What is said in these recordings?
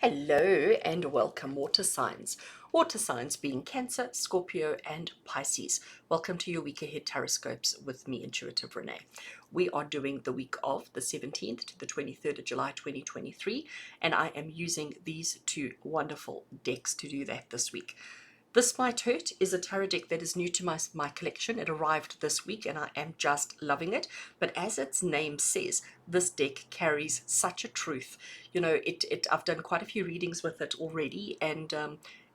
Hello and welcome, water signs. Water signs being Cancer, Scorpio, and Pisces. Welcome to your week ahead TarotScopes with me, Intuitive Rene. We are doing the week of the 17th to the 23rd of July 2023, and I am using these two wonderful decks to do that this week. This Might Hurt is a tarot deck that is new to my collection. It arrived this week and I am just loving it. But as its name says, this deck carries such a truth. You know, I've done quite a few readings with it already, and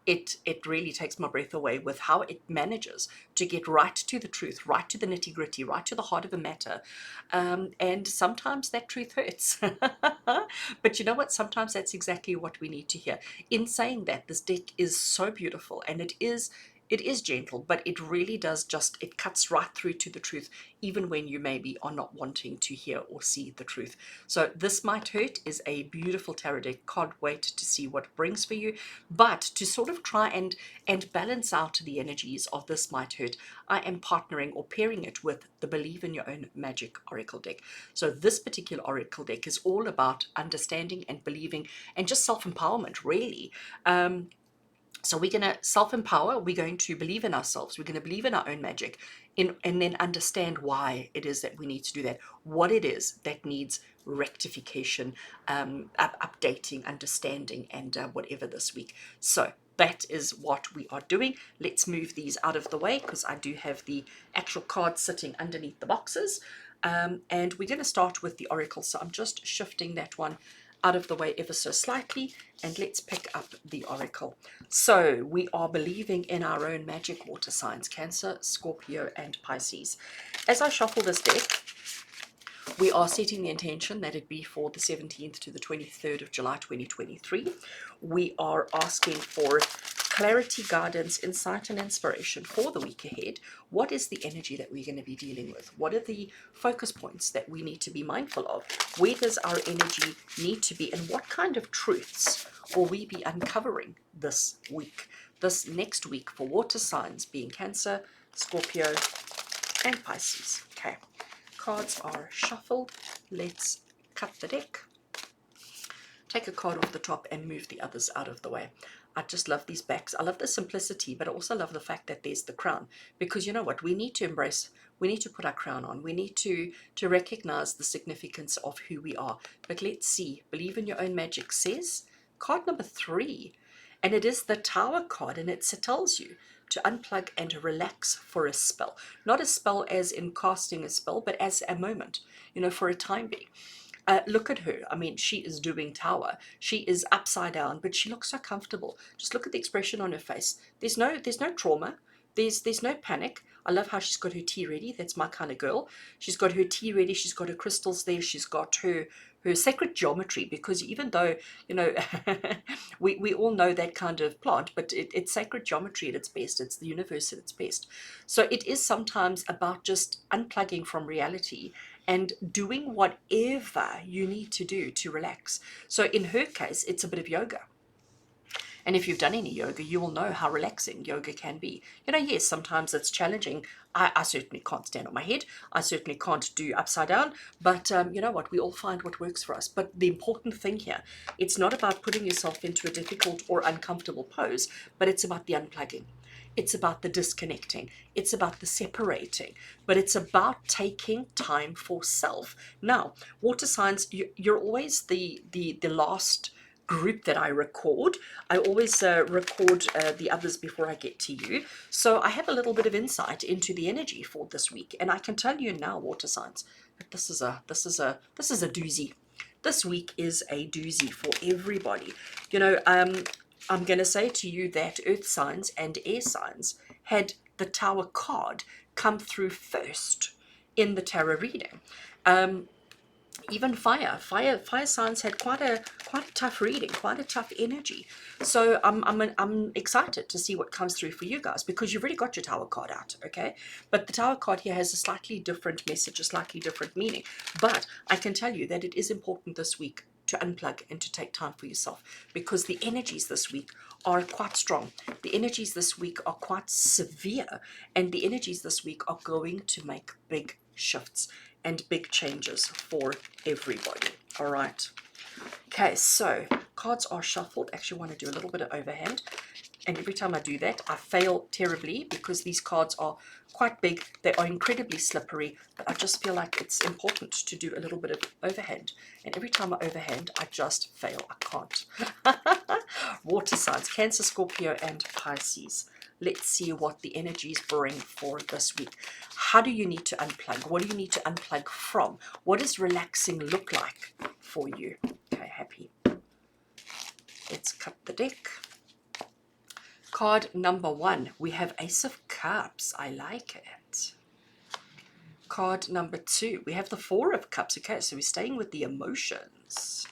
it really takes my breath away with how it manages to get right to the truth, right to the nitty-gritty, right to the heart of a matter. And sometimes that truth hurts. But you know what? Sometimes that's exactly what we need to hear. In saying that, this deck is so beautiful, and it is gentle, but it really does it cuts right through to the truth, even when you maybe are not wanting to hear or see the truth. So This Might Hurt is a beautiful tarot deck. Can't wait to see what it brings for you. But to sort of try and balance out the energies of This Might Hurt, I am partnering or pairing it with the Believe in Your Own Magic Oracle deck. So this particular Oracle deck is all about understanding and believing and just self-empowerment, really. So we're going to self-empower, we're going to believe in ourselves, we're going to believe in our own magic, and then understand why it is that we need to do that, what it is that needs rectification, updating, understanding, and whatever this week. So that is what we are doing. Let's move these out of the way because I do have the actual cards sitting underneath the boxes. And we're going to start with the Oracle. So I'm just shifting that one out of the way ever so slightly, and let's pick up the Oracle. So we are believing in our own magic, water signs, Cancer, Scorpio, and Pisces. As I shuffle this deck, we are setting the intention that it be for the 17th to the 23rd of July 2023. We are asking for clarity, guidance, insight, and inspiration for the week ahead. What is the energy that we're going to be dealing with? What are the focus points that we need to be mindful of? Where does our energy need to be? And what kind of truths will we be uncovering this week, this next week, for water signs being Cancer, Scorpio, and Pisces? Okay. Cards are shuffled. Let's cut the deck, take a card off the top, and move the others out of the way. I just love these backs. I love the simplicity, but I also love the fact that there's the crown, because you know what? We need to embrace, we need to put our crown on. We need to recognize the significance of who we are. But let's see. Believe in Your Own Magic says, card number 3, and it is the Tower card, and it tells you to unplug and relax for a spell. Not a spell as in casting a spell, but as a moment, you know, for a time being. Look at her. I mean, she is doing Tower. She is upside down, but she looks so comfortable. Just look at the expression on her face. There's no trauma. There's no panic. I love how she's got her tea ready. That's my kind of girl. She's got her tea ready. She's got her crystals there. She's got her sacred geometry, because even though, you know, we all know that kind of plant, but it's sacred geometry at its best. It's the universe at its best. So it is sometimes about just unplugging from reality and doing whatever you need to do to relax. So in her case, it's a bit of yoga. And if you've done any yoga, you will know how relaxing yoga can be. You know, yes, sometimes it's challenging. I certainly can't stand on my head. I certainly can't do upside down. But you know what? We all find what works for us. But the important thing here, it's not about putting yourself into a difficult or uncomfortable pose, but it's about the unplugging. It's about the disconnecting. It's about the separating. But it's about taking time for self. Now, water signs, you're always the last group that I record. I always record the others before I get to you. So I have a little bit of insight into the energy for this week. And I can tell you now, water signs, that this is a doozy. This week is a doozy for everybody. You know, I'm going to say to you that earth signs and air signs had the Tower card come through first in the tarot reading. Even fire signs had quite a tough reading, quite a tough energy. So I'm excited to see what comes through for you guys, because you've already got your Tower card out, okay? But the Tower card here has a slightly different message, a slightly different meaning. But I can tell you that it is important this week to unplug and to take time for yourself, because the energies this week are quite strong. The energies this week are quite severe, and the energies this week are going to make big shifts and big changes for everybody. All right. Okay, so cards are shuffled. Actually, I want to do a little bit of overhand. And every time I do that, I fail terribly because these cards are quite big. They are incredibly slippery, but I just feel like it's important to do a little bit of overhand. And every time I overhand, I just fail. I can't. Water signs, Cancer, Scorpio, and Pisces. Let's see what the energies bring for this week. How do you need to unplug? What do you need to unplug from? What does relaxing look like for you? Okay, happy. Let's cut the deck. Card number 1, we have Ace of Cups. I like it. Card number 2, we have the Four of Cups. Okay, so we're staying with the emotions.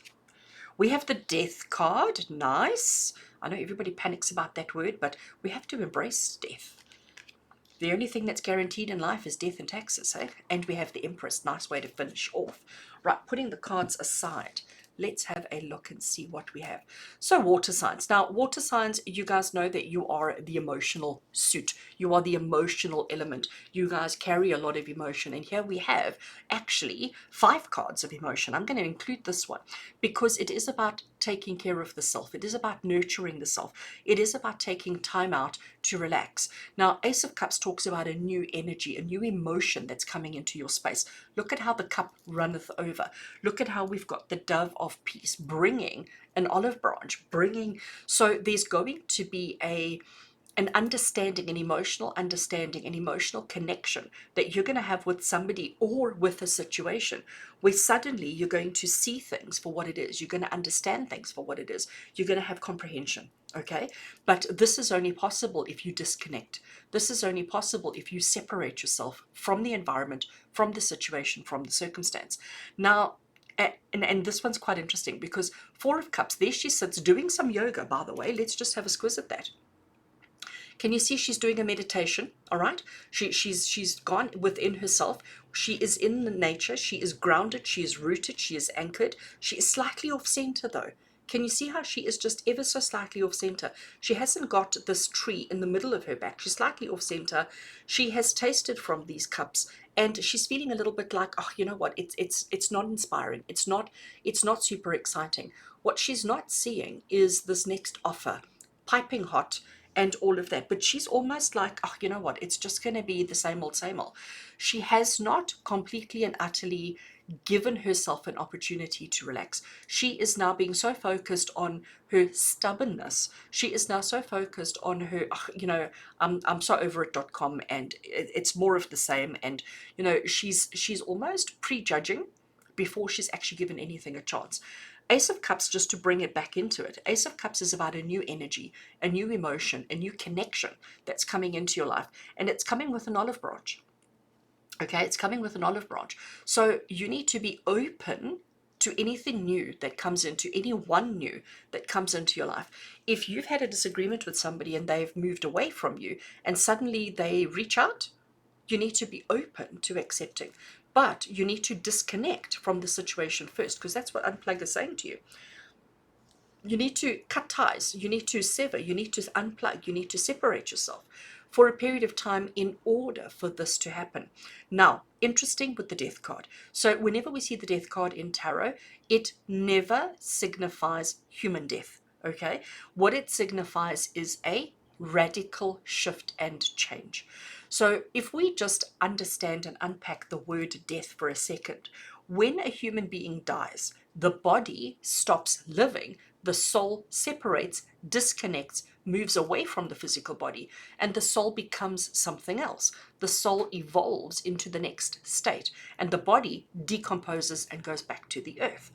We have the Death card. Nice. I know everybody panics about that word, but we have to embrace death. The only thing that's guaranteed in life is death and taxes, eh? And we have the Empress. Nice way to finish off. Right, putting the cards aside, let's have a look and see what we have. So water signs. Now, water signs, you guys know that you are the emotional suit. You are the emotional element. You guys carry a lot of emotion. And here we have actually 5 cards of emotion. I'm going to include this one because it is about taking care of the self. It is about nurturing the self. It is about taking time out to relax. Now, Ace of Cups talks about a new energy, a new emotion that's coming into your space. Look at how the cup runneth over. Look at how we've got the dove of peace bringing an olive branch, so there's going to be an understanding, an emotional understanding, an emotional connection that you're going to have with somebody or with a situation where suddenly you're going to see things for what it is. You're going to understand things for what it is. You're going to have comprehension. Okay, but this is only possible if you disconnect. This is only possible if you separate yourself from the environment, from the situation, from the circumstance. Now, and this one's quite interesting because Four of Cups, there she sits doing some yoga, by the way. Let's just have a squiz at that. Can you see she's doing a meditation? All right. She's gone within herself. She is in the nature. She is grounded. She is rooted. She is anchored. She is slightly off center though. Can you see how she is just ever so slightly off center? She hasn't got this tree in the middle of her back. She's slightly off center. She has tasted from these cups and she's feeling a little bit like, oh, you know what? It's not inspiring. It's not super exciting. What she's not seeing is this next offer, piping hot, and all of that. But she's almost like, oh, you know what? It's just going to be the same old, same old. She has not completely and utterly given herself an opportunity to relax. She is now being so focused on her stubbornness. She is now so focused on her, oh, you know, I'm so over it.com and it's more of the same. And, you know, she's almost prejudging before she's actually given anything a chance. Ace of Cups, just to bring it back into it, Ace of Cups is about a new energy, a new emotion, a new connection that's coming into your life. And it's coming with an olive branch. Okay, it's coming with an olive branch. So you need to be open to anything new that comes into, anyone new that comes into your life. If you've had a disagreement with somebody and they've moved away from you and suddenly they reach out, you need to be open to accepting. But you need to disconnect from the situation first, because that's what Unplug is saying to you. You need to cut ties, you need to sever, you need to unplug, you need to separate yourself for a period of time in order for this to happen. Now, interesting with the Death card. So whenever we see the Death card in tarot, it never signifies human death, okay? What it signifies is a radical shift and change. So if we just understand and unpack the word death for a second, when a human being dies, the body stops living, the soul separates, disconnects, moves away from the physical body, and the soul becomes something else. The soul evolves into the next state, and the body decomposes and goes back to the earth.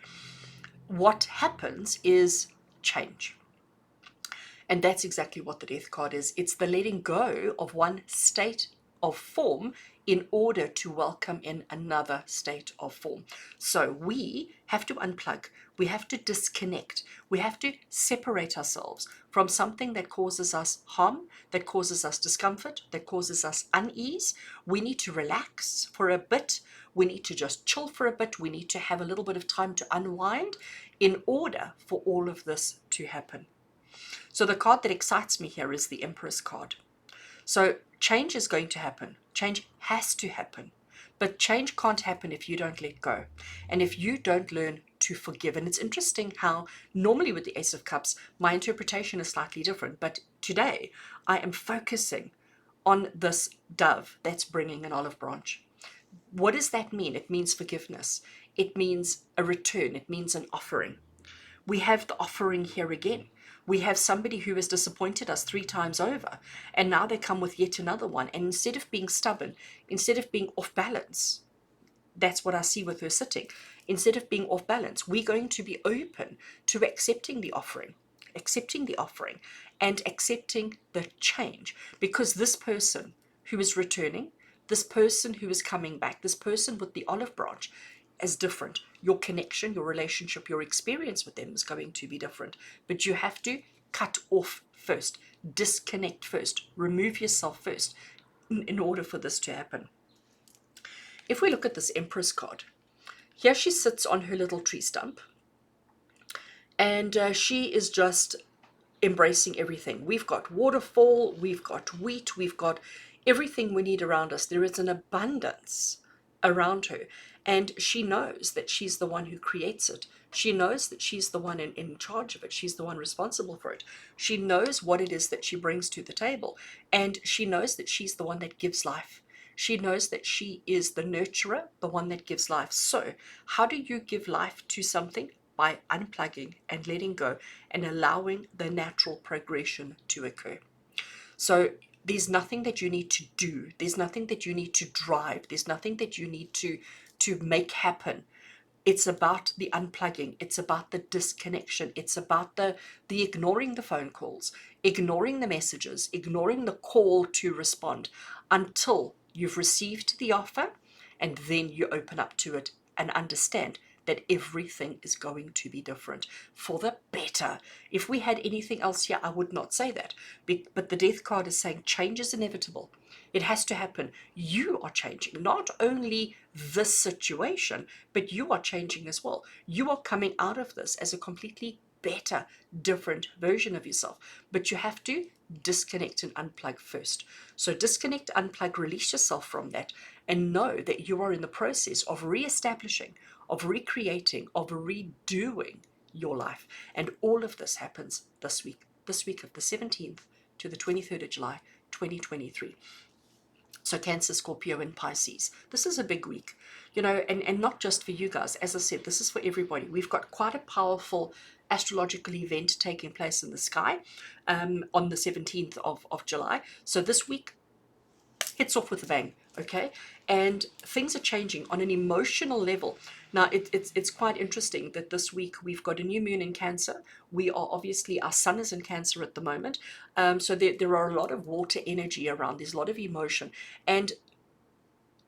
What happens is change. And that's exactly what the Death card is. It's the letting go of one state of form in order to welcome in another state of form. So we have to unplug, we have to disconnect, we have to separate ourselves from something that causes us harm, that causes us discomfort, that causes us unease. We need to relax for a bit. We need to just chill for a bit. We need to have a little bit of time to unwind in order for all of this to happen. So the card that excites me here is the Empress card. So change is going to happen. Change has to happen. But change can't happen if you don't let go. And if you don't learn to forgive. And it's interesting how normally with the Ace of Cups, my interpretation is slightly different. But today I am focusing on this dove that's bringing an olive branch. What does that mean? It means forgiveness. It means a return. It means an offering. We have the offering here again. We have somebody who has disappointed us 3 times over, and now they come with yet another one. And instead of being stubborn, instead of being off balance, that's what I see with her sitting. Instead of being off balance, we're going to be open to accepting the offering, and accepting the change. Because this person who is returning, this person who is coming back, this person with the olive branch is different. Your connection, your relationship, your experience with them is going to be different. But you have to cut off first, disconnect first, remove yourself first in order for this to happen. If we look at this Empress card, here she sits on her little tree stump, and she is just embracing everything. We've got waterfall, we've got wheat, we've got everything we need around us. There is an abundance around her, and she knows that she's the one who creates it. She knows that she's the one in charge of it. She's the one responsible for it. She knows what it is that she brings to the table, and she knows that she's the one that gives life. She knows that she is the nurturer, the one that gives life. So how do you give life to something? By unplugging and letting go and allowing the natural progression to occur. So there's nothing that you need to do. There's nothing that you need to drive. There's nothing that you need to make happen. It's about the unplugging. It's about the disconnection. It's about the ignoring the phone calls, ignoring the messages, ignoring the call to respond until you've received the offer, and then you open up to it and understand that everything is going to be different for the better. If we had anything else here, I would not say that. But the Death card is saying change is inevitable. It has to happen. You are changing, not only this situation, but you are changing as well. You are coming out of this as a completely better, different version of yourself. But you have to disconnect and unplug first. So disconnect, unplug, release yourself from that, and know that you are in the process of reestablishing, of recreating, of redoing your life. And all of this happens this week of the 17th to the 23rd of July, 2023. So Cancer, Scorpio, and Pisces. This is a big week, you know, and not just for you guys. As I said, this is for everybody. We've got quite a powerful astrological event taking place in the sky on the 17th of July. So this week hits off with a bang, okay? And things are changing on an emotional level. Now, it's quite interesting that this week we've got a new moon in Cancer. We are obviously, our sun is in Cancer at the moment. So there are a lot of water energy around. There's a lot of emotion. And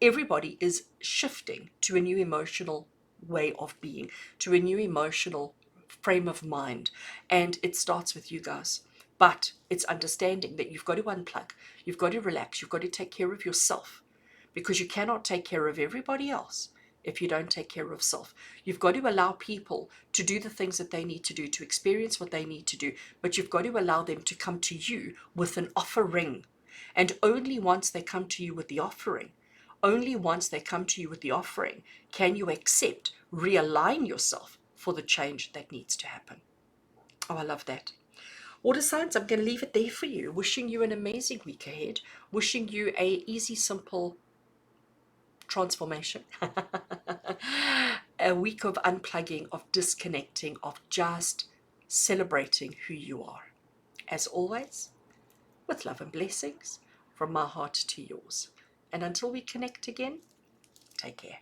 everybody is shifting to a new emotional way of being, to a new emotional frame of mind. And it starts with you guys. But it's understanding that you've got to unplug, you've got to relax, you've got to take care of yourself, because you cannot take care of everybody else if you don't take care of self. You've got to allow people to do the things that they need to do, to experience what they need to do, but you've got to allow them to come to you with an offering. And only once they come to you with the offering, can you accept, realign yourself for the change that needs to happen. Oh, I love that. Water signs, I'm going to leave it there for you. Wishing you an amazing week ahead. Wishing you a easy, simple transformation. A week of unplugging, of disconnecting, of just celebrating who you are. As always, with love and blessings from my heart to yours. And until we connect again, take care.